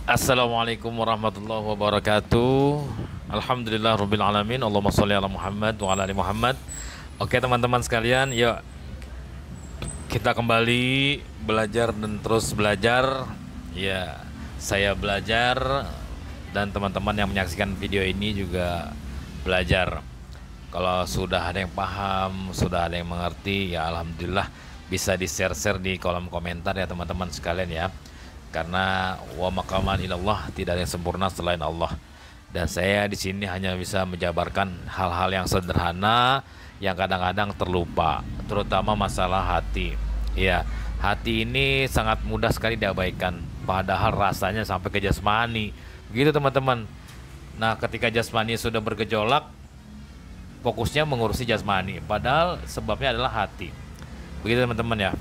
Assalamualaikum warahmatullahi wabarakatuh. Alhamdulillah rabbil alamin. Allahumma sholli ala Muhammad wa ala ali Muhammad. Oke teman-teman sekalian, yuk kita kembali belajar dan terus belajar. Ya, saya belajar dan teman-teman yang menyaksikan video ini juga belajar. Kalau sudah ada yang paham, sudah ada yang mengerti, ya alhamdulillah bisa di-share-share di kolom komentar ya teman-teman sekalian ya. Karena wa maqaman ilallah, tidak ada yang sempurna selain Allah. Dan saya di sini hanya bisa menjabarkan hal-hal yang sederhana yang kadang-kadang terlupa, terutama masalah hati. Ya, hati ini sangat mudah sekali diabaikan, padahal rasanya sampai ke jasmani. Begitu teman-teman. Nah, ketika jasmani sudah bergejolak, fokusnya mengurusi jasmani, padahal sebabnya adalah hati. Begitu teman-teman ya.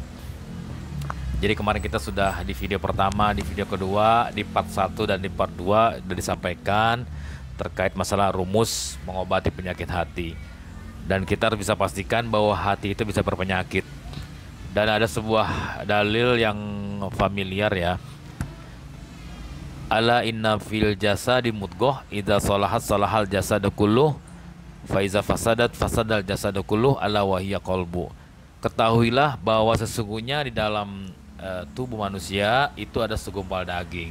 Jadi kemarin kita sudah di video pertama, di video kedua, di part 1 dan di part 2 sudah disampaikan terkait masalah rumus mengobati penyakit hati. Dan kita harus bisa pastikan bahwa hati itu bisa berpenyakit. Dan ada sebuah dalil yang familiar ya. Ala inna fil jasadi mudghah idza salahat salahal jasadu kulluh fa iza fasadat fasadal jasadu kulluh ala wa hiya qalbu. Ketahuilah bahwa sesungguhnya di dalam tubuh manusia itu ada segumpal daging.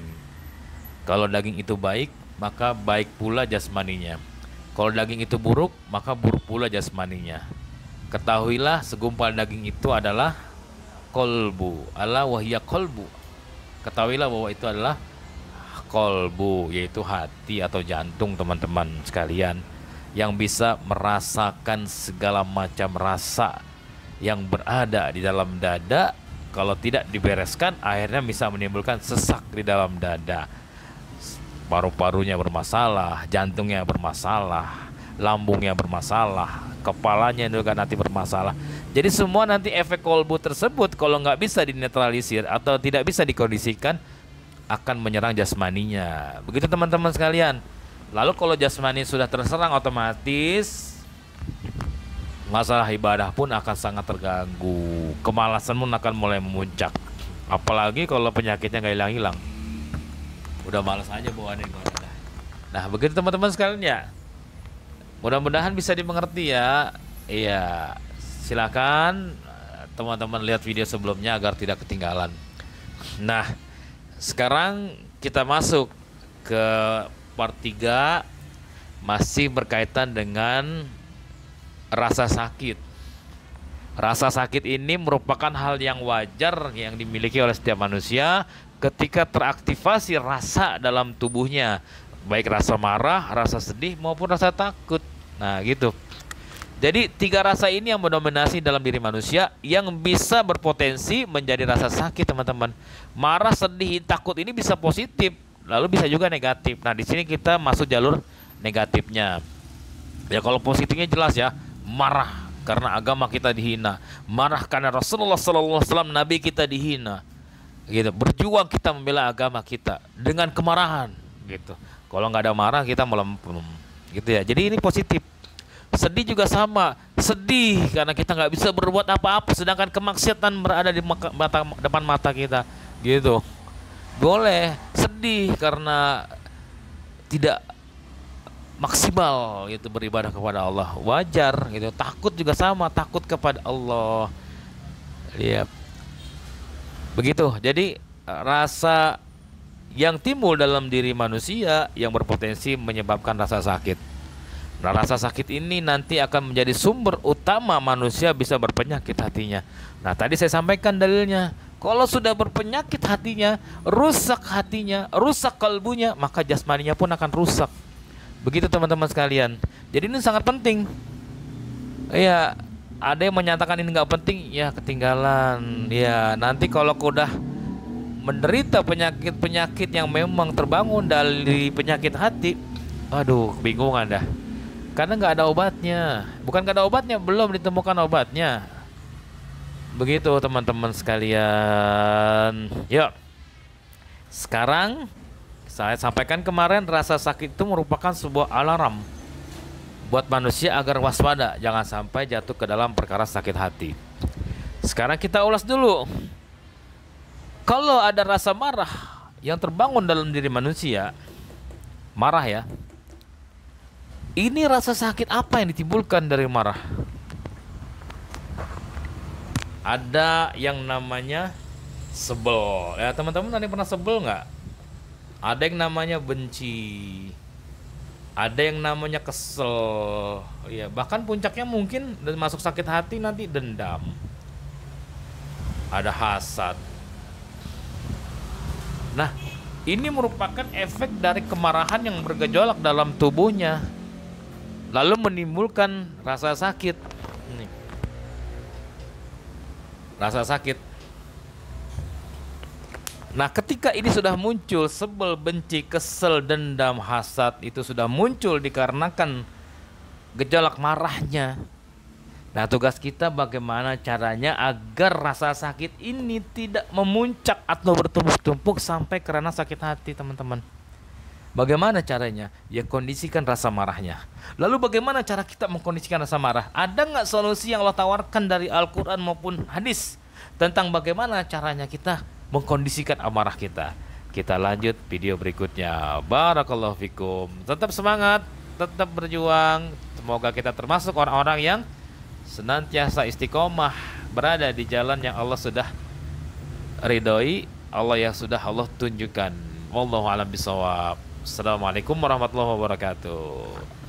Kalau daging itu baik, maka baik pula jasmaninya. Kalau daging itu buruk, maka buruk pula jasmaninya. Ketahuilah segumpal daging itu adalah kolbu, ala wahiyya kolbu. Ketahuilah bahwa itu adalah kolbu, yaitu hati atau jantung teman-teman sekalian, yang bisa merasakan segala macam rasa yang berada di dalam dada. Kalau tidak dibereskan, akhirnya bisa menimbulkan sesak di dalam dada. Paru-parunya bermasalah, jantungnya bermasalah, lambungnya bermasalah, kepalanya juga nanti bermasalah. Jadi semua nanti efek kolbu tersebut kalau nggak bisa dinetralisir atau tidak bisa dikondisikan, akan menyerang jasmaninya. Begitu teman-teman sekalian. Lalu kalau jasmani sudah terserang, otomatis masalah ibadah pun akan sangat terganggu. Kemalasan pun akan mulai memuncak. Apalagi kalau penyakitnya nggak hilang-hilang. Udah malas aja bawaannya ibadah. Nah, begitu teman-teman sekalian ya. Mudah-mudahan bisa dimengerti ya. Iya, silakan teman-teman lihat video sebelumnya agar tidak ketinggalan. Nah, sekarang kita masuk ke part 3, masih berkaitan dengan rasa sakit. Rasa sakit ini merupakan hal yang wajar yang dimiliki oleh setiap manusia ketika teraktivasi rasa dalam tubuhnya, baik rasa marah, rasa sedih maupun rasa takut. Nah, gitu. Jadi 3 rasa ini yang mendominasi dalam diri manusia yang bisa berpotensi menjadi rasa sakit, teman-teman. Marah, sedih, takut ini bisa positif, lalu bisa juga negatif. Nah, di sini kita masuk jalur negatifnya. Ya, kalau positifnya jelas ya. Marah karena agama kita dihina, marah karena Rasulullah SAW Nabi kita dihina, gitu. Berjuang kita membela agama kita dengan kemarahan, gitu. Kalau nggak ada marah kita melempem, gitu ya. Jadi ini positif. Sedih juga sama, sedih karena kita nggak bisa berbuat apa-apa, sedangkan kemaksiatan berada di depan mata kita, gitu. Boleh sedih karena tidak maksimal itu beribadah kepada Allah, wajar gitu. Takut juga sama, takut kepada Allah. Lihat. Begitu. Jadi rasa yang timbul dalam diri manusia yang berpotensi menyebabkan rasa sakit. Nah, rasa sakit ini nanti akan menjadi sumber utama manusia bisa berpenyakit hatinya. Nah, tadi saya sampaikan dalilnya. Kalau sudah berpenyakit hatinya, rusak kalbunya, maka jasmaninya pun akan rusak. Begitu teman-teman sekalian. Jadi ini sangat penting. Ya, ada yang menyatakan ini nggak penting, ya ketinggalan. Ya, nanti kalau udah menderita penyakit-penyakit yang memang terbangun dari penyakit hati, aduh, bingungan dah. Karena nggak ada obatnya. Bukan nggak ada obatnya, belum ditemukan obatnya. Begitu teman-teman sekalian. Yuk. Sekarang saya sampaikan kemarin, rasa sakit itu merupakan sebuah alarm buat manusia agar waspada, jangan sampai jatuh ke dalam perkara sakit hati. Sekarang kita ulas dulu. Kalau ada rasa marah yang terbangun dalam diri manusia, marah ya. Ini rasa sakit apa yang ditimbulkan dari marah? Ada yang namanya sebel. Ya teman-teman, tadi pernah sebel nggak? Ada yang namanya benci. Ada yang namanya kesel. Ya, bahkan puncaknya mungkin masuk sakit hati nanti dendam. Ada hasad. Nah, ini merupakan efek dari kemarahan yang bergejolak dalam tubuhnya, lalu menimbulkan rasa sakit. Nih, rasa sakit. Nah, ketika ini sudah muncul, sebel, benci, kesel, dendam, hasad, itu sudah muncul dikarenakan gejolak marahnya. Nah, tugas kita bagaimana caranya agar rasa sakit ini tidak memuncak atau bertumpuk-tumpuk sampai karena sakit hati, teman-teman. Bagaimana caranya? Ya, kondisikan rasa marahnya. Lalu bagaimana cara kita mengkondisikan rasa marah? Ada nggak solusi yang Allah tawarkan dari Al-Quran maupun hadis tentang bagaimana caranya kita mengkondisikan amarah kita? Kita lanjut video berikutnya. Barakallahu fikum. Tetap semangat, tetap berjuang. Semoga kita termasuk orang-orang yang senantiasa istiqomah berada di jalan yang Allah sudah ridhoi, Allah yang sudah Allah tunjukkan. Wallahu a'lam bishawab. Assalamualaikum warahmatullahi wabarakatuh.